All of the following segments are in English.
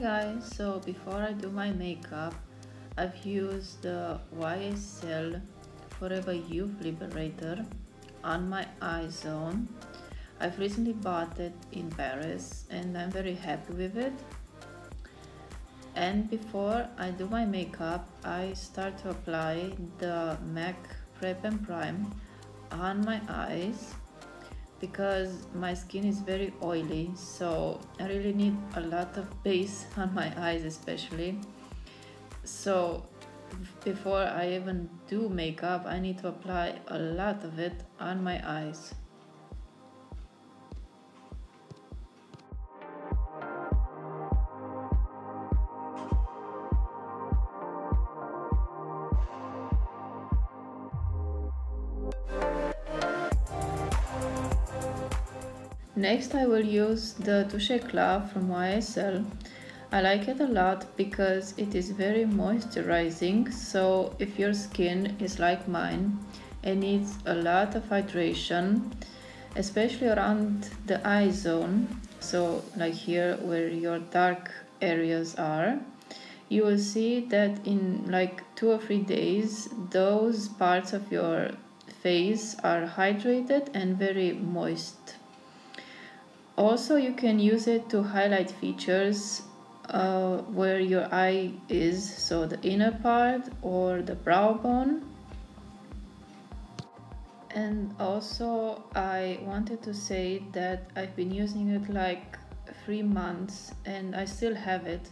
guys, so before I do my makeup, I've used the YSL Forever Youth Liberator on my eye zone. I've recently bought it in Paris and I'm very happy with it. And before I do my makeup, I start to apply the MAC Prep and Prime on my eyes because my skin is very oily, so I really need a lot of base on my eyes especially. So before I even do makeup, I need to apply a lot of it on my eyes. Next I will use the Touche Eclat from YSL. I like it a lot because it is very moisturizing, so if your skin is like mine and needs a lot of hydration, especially around the eye zone, so like here where your dark areas are, you will see that in like 2 or 3 days those parts of your face are hydrated and very moist. Also, you can use it to highlight features where your eye is, so the inner part or the brow bone. And also, I wanted to say that I've been using it like 3 months and I still have it.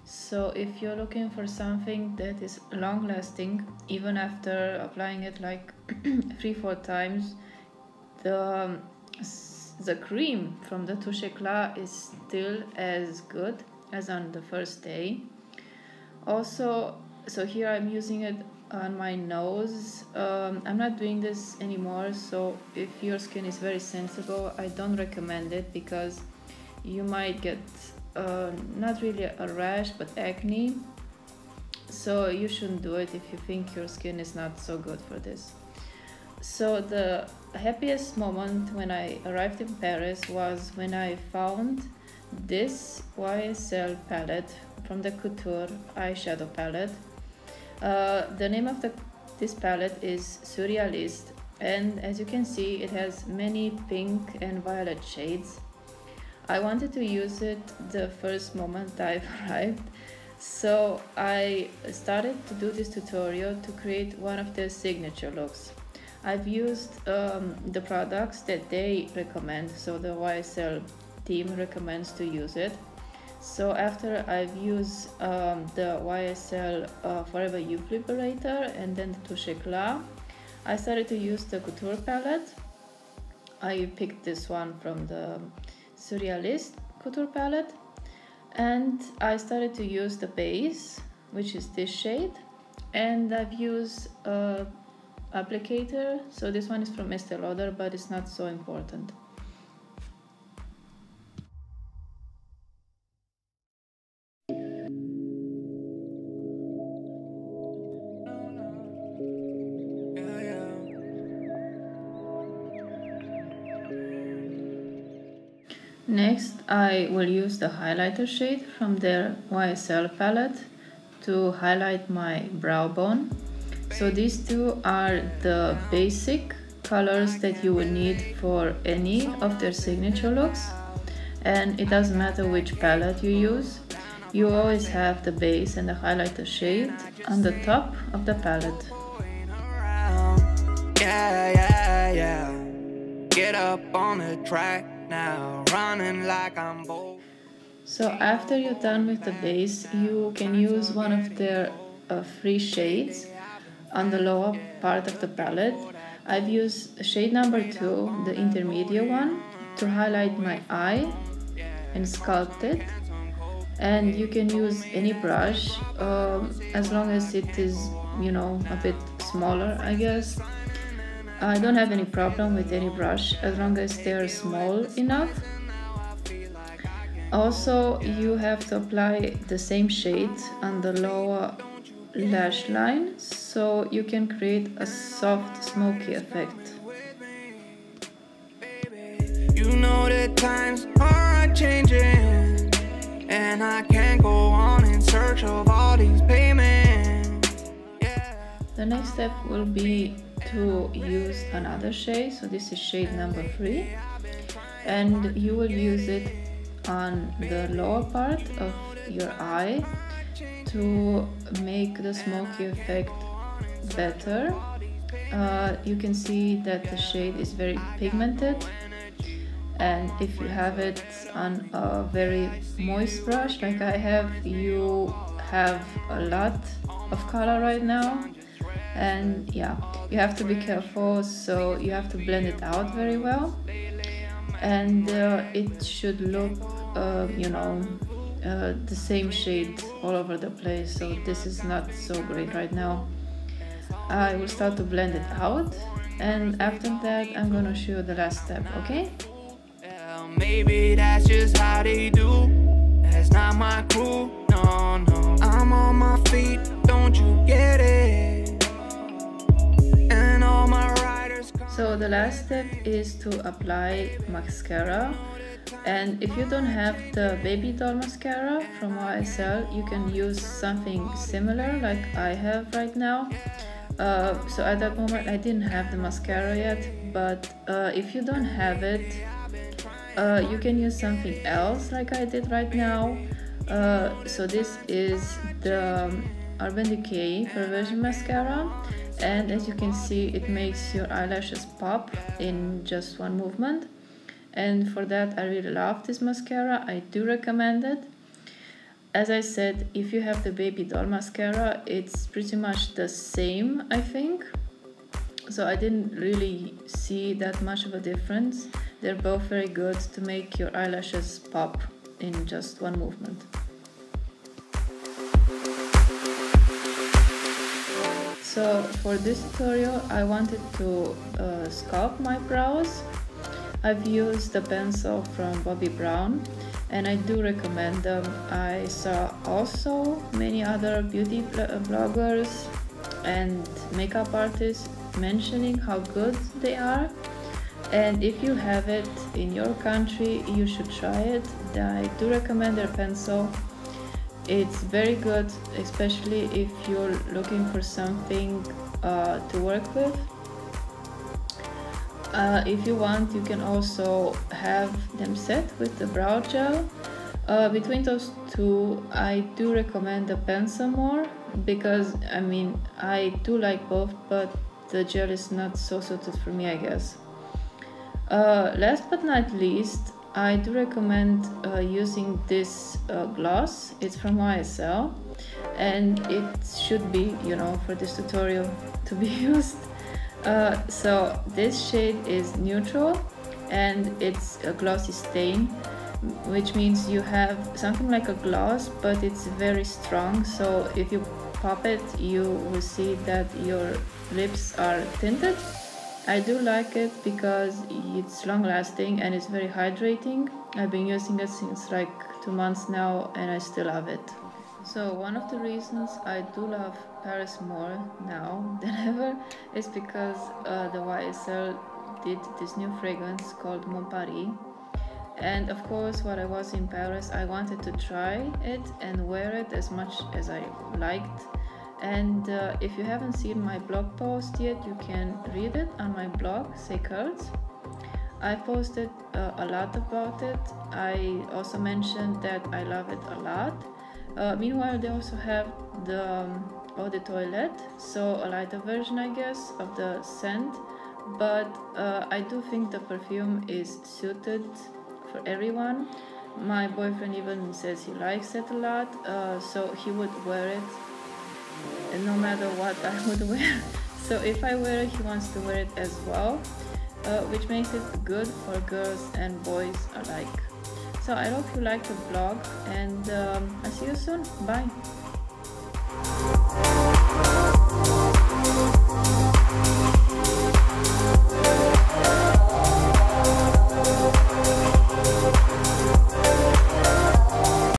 So if you're looking for something that is long lasting, even after applying it like 3-4 times, the cream from the Touche Eclat is still as good as on the first day. Also, so here I'm using it on my nose. I'm not doing this anymore, so if your skin is very sensitive, I don't recommend it because you might get not really a rash but acne. So you shouldn't do it if you think your skin is not so good for this. So the happiest moment when I arrived in Paris was when I found this YSL palette from the Couture eyeshadow palette. The name of this palette is Surrealist, and as you can see it has many pink and violet shades. I wanted to use it the first moment I arrived, so I started to do this tutorial to create one of their signature looks. I've used the products that they recommend, so the YSL team recommends to use it. So after I've used the YSL Forever Youth Liberator and then the Touche Eclat, I started to use the Couture palette. I picked this one from the Surrealist Couture palette, and I started to use the base, which is this shade, and I've used applicator, so this one is from Estee Lauder, but it's not so important. Next, I will use the highlighter shade from their YSL palette to highlight my brow bone. So these two are the basic colors that you will need for any of their signature looks, and it doesn't matter which palette you use, you always have the base and the highlighter shade on the top of the palette. Yeah. Get up on the track now, running like I'm bold. So after you're done with the base, you can use one of their 3 shades on the lower part of the palette. I've used shade number 2, the intermediate one, to highlight my eye and sculpt it. And you can use any brush as long as it is, you know, a bit smaller, I guess. I don't have any problem with any brush as long as they are small enough. Also, you have to apply the same shade on the lower lash line so you can create a soft smoky effect. You know that times are changing and I can't go on in search of all these payments. Yeah. The next step will be to use another shade, so this is shade number 3, and you will use it on the lower part of your eye to make the smoky effect better. You can see that the shade is very pigmented, and if you have it on a very moist brush like I have, you have a lot of color right now. And yeah, you have to be careful, so you have to blend it out very well, and it should look the same shade all over the place, so this is not so great right now. I will start to blend it out, and after that I'm gonna show you the last step, okay? Maybe that's just how they do. That's not my crew, no, no. I'm on my feet, don't you get it? And all my riders. So the last step is to apply mascara, and if you don't have the Babydoll Mascara from YSL, you can use something similar like I have right now. So at that moment I didn't have the mascara yet, but if you don't have it, you can use something else like I did right now. So this is the Decay Perversion mascara, and as you can see, it makes your eyelashes pop in just one movement, and for that I really love this mascara. I do recommend it. As I said, if you have the Babydoll mascara, it's pretty much the same, I think, so I didn't really see that much of a difference. They're both very good to make your eyelashes pop in just one movement. So for this tutorial I wanted to sculpt my brows. I've used the pencil from Bobbi Brown, and I do recommend them. I saw also many other beauty bloggers and makeup artists mentioning how good they are, and if you have it in your country, you should try it. I do recommend their pencil. It's very good, especially if you're looking for something to work with. If you want, you can also have them set with the brow gel. Between those two, I do recommend the pencil more, because I mean, I do like both, but the gel is not so suited for me, I guess. Last but not least, I do recommend using this gloss. It's from YSL, and it should be, for this tutorial to be used. So this shade is neutral, and it's a glossy stain, which means you have something like a gloss, but it's very strong, so if you pop it, you will see that your lips are tinted. I do like it because it's long lasting and it's very hydrating. I've been using it since like 2 months now, and I still love it. So one of the reasons I do love Paris more now than ever is because the YSL did this new fragrance called Mon Paris. And of course, while I was in Paris, I wanted to try it and wear it as much as I liked. And if you haven't seen my blog post yet, you can read it on my blog, Say Curls. I posted a lot about it. I also mentioned that I love it a lot. Meanwhile, they also have the eau de toilette, so a lighter version, I guess, of the scent. But I do think the perfume is suited for everyone. My boyfriend even says he likes it a lot, so he would wear it no matter what I would wear. So if I wear it, he wants to wear it as well, which makes it good for girls and boys alike. So I hope you liked the vlog, and I see you soon. Bye!